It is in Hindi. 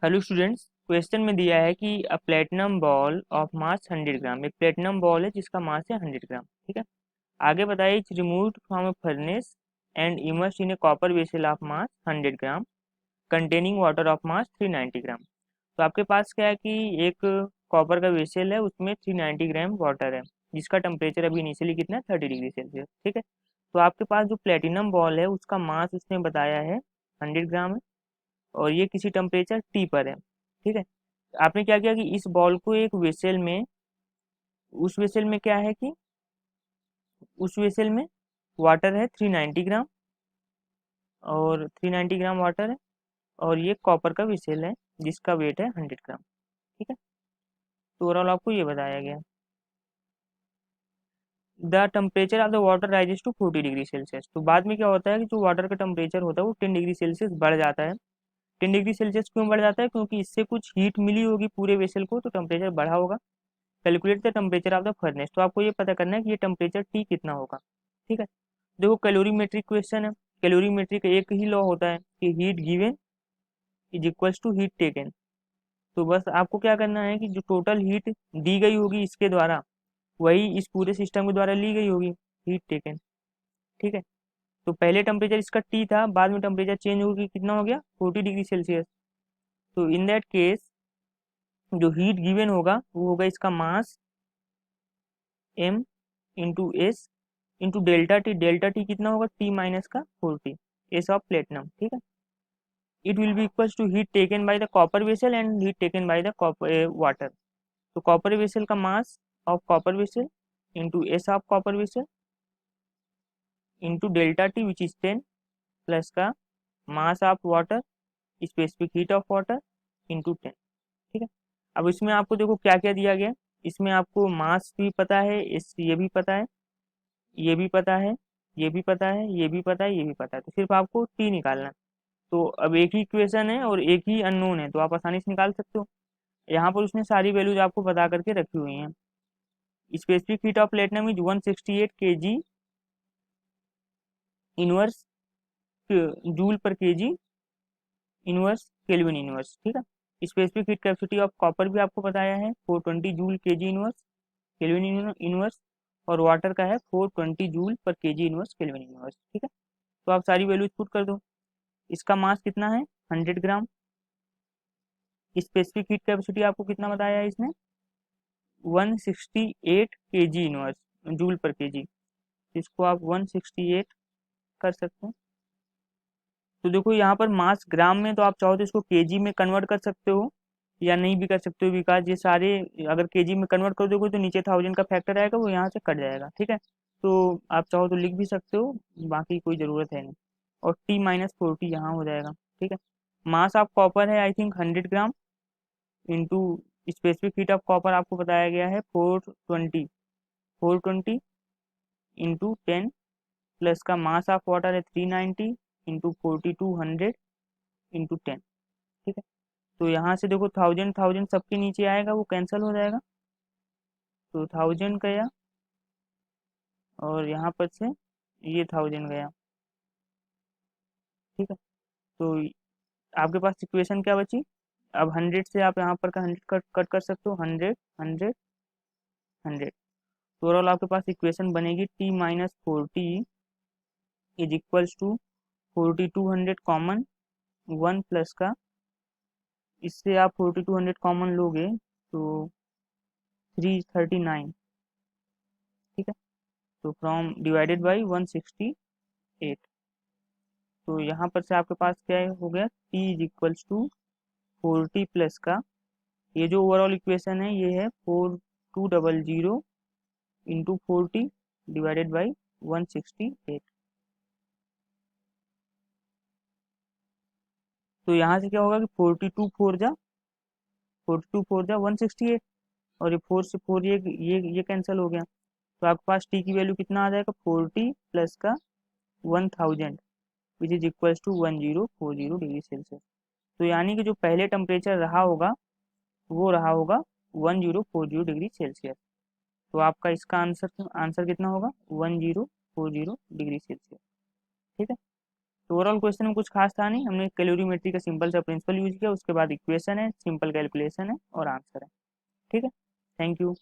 हेलो स्टूडेंट्स, क्वेश्चन में दिया है कि अ प्लेटिनम बॉल ऑफ मास 100 ग्राम। एक प्लेटिनम बॉल है जिसका मास है 100 ग्राम। ठीक है। आगे बताइए, it's removed from A furnace and immersed in A copper vessel of mass 100 gram containing water of mass 390 ग्राम। तो आपके पास क्या है कि एक कॉपर का वेसल है, उसमें 390 ग्राम वाटर है जिसका टेम्परेचर अभी इनिशियली कितना है, 30 डिग्री सेल्सियस। ठीक है। तो आपके पास जो प्लेटिनम बॉल है उसका मास उसने बताया है 100 ग्राम है, और ये किसी टेम्परेचर टी पर है। ठीक है। आपने क्या किया कि इस बॉल को एक वेसल में, उस वेसल में क्या है कि उस वेसल में वाटर है 390 ग्राम, और 390 ग्राम वाटर है, और ये कॉपर का वेसल है जिसका वेट है 100 ग्राम। ठीक है। तो ओवरऑल आपको ये बताया गया। The temperature of the water rises to 40 degree Celsius. तो बाद में क्या होता है कि जो वाटर का टेम्परेचर होता है वो 10 डिग्री सेल्सियस बढ़ जाता है। 10 डिग्री सेल्सियस क्यों बढ़ जाता है? क्योंकि इससे कुछ हीट मिली होगी पूरे वेसल को, तो टेम्परेचर बढ़ा होगा। Calculate the temperature of the furnace. तो आपको ये पता करना है कि ये टेम्परेचर टी कितना होगा। ठीक है। देखो, कैलोरीमेट्रिक क्वेश्चन है। कैलोरीमेट्रिक एक ही लॉ होता है कि heat given is equals to heat taken. तो बस आपको क्या करना है कि जो टोटल हीट दी गई होगी इसके द्वारा, वही इस पूरे सिस्टम के द्वारा ली गई होगी, हीट टेकन। ठीक है। तो पहले टेम्परेचर इसका टी था, बाद में टेम्परेचर चेंज होगी, कितना हो गया, 40 डिग्री सेल्सियस। तो इन दैट केस जो हीट गिवन होगा वो होगा इसका मास m into S into delta T. Delta T कितना होगा, टी माइनस का 40, एस ऑफ प्लेटिनम। ठीक है। It will be equals to heat taken by the copper vessel and heat taken by the water. तो कॉपर वेसल का mass of copper vessel into S of copper vessel into delta T which is 10, plus का mass of water, specific heat of water into 10। ठीक है। अब इसमें आपको देखो क्या क्या दिया गया। इसमें आपको मास भी पता है, इस ये भी पता है, ये भी पता है, ये भी पता है, ये भी पता है, ये भी पता है। तो सिर्फ आपको टी निकालना है। तो अब एक ही इक्वेशन है और एक ही अननोन है, तो आप आसानी से निकाल सकते हो। यहाँ पर उसने सारी वैल्यूज आपको बता करके रखी हुई हैं। Specific heat of platinum is 168 kg inverse joule पर केजी इनवर्स केल्विन इनवर्स। ठीक है। Specific heat capacity of copper भी आपको बताया है 420 joule KG inverse kelvin inverse, और वाटर का है 420 जूल पर केजी इनवर्स केल्विन इनवर्स। ठीक है। तो आप सारी वैल्यूज पुट कर दो। इसका मास कितना है, 100 ग्राम। स्पेसिफिक हीट कैपेसिटी आपको कितना बताया है इसने, 168 केजी इनवर्स जूल पर केजी। इसको आप 168 कर सकते हैं। तो देखो यहाँ पर मास ग्राम में, तो आप चाहो तो इसको केजी में कन्वर्ट कर सकते हो या नहीं भी कर सकते हो, बिकॉज ये सारे अगर केजी में कन्वर्ट कर दोगे तो नीचे 1000 का फैक्टर आएगा, वो यहाँ से कट जाएगा। ठीक है। तो आप चाहो तो लिख भी सकते हो, बाकी कोई ज़रूरत है नहीं। और T-40 यहाँ हो जाएगा। ठीक है। मास ऑफ कॉपर है I think 100 gram, into specific heat of copper आपको बताया गया है 420 इंटू 10, प्लस का मास ऑफ वाटर है 390 इंटू 4200 इंटू 10। ठीक है। तो यहाँ से देखो 1000 सबके नीचे आएगा, वो कैंसिल हो जाएगा। तो 1000 गया, और यहाँ पर से ये 1000 गया। ठीक है। तो आपके पास इक्वेशन क्या बची, अब 100 से आप यहाँ पर का 100 कट कर सकते हो, 100 100 100। तो ओवरऑल आपके पास इक्वेशन बनेगी T-40 is equals to 4200 common, 1 प्लस का, इससे आप 4200 कॉमन लोगे तो 339। ठीक है। तो फ्रॉम डिवाइडेड बाई 168। तो यहाँ पर से आपके पास क्या हो गया, T is equals to 40 plus का, ये जो ओवरऑल इक्वेशन है ये है 4200 इंटू 40 डिवाइडेड बाई 168। तो यहाँ से क्या होगा कि 42 4 जा 168, और ये 4 से 4 ये कैंसिल हो गया। तो आपके पास टी की वैल्यू कितना आ जाएगा, 40 प्लस का 1000 which is equals to 1040 degree Celsius. तो यानी कि जो पहले टेम्परेचर रहा होगा वो रहा होगा 1040 डिग्री सेल्सियस। तो आपका इसका आंसर आंसर कितना होगा, 1040 डिग्री सेल्सियस। ठीक है। तो ओवरऑल क्वेश्चन में कुछ खास था नहीं, हमने कैलोरीमेट्री का सिंपल सा प्रिंसिपल यूज किया, उसके बाद इक्वेशन है, सिंपल कैलकुलेशन है और आंसर है। ठीक है, थैंक यू।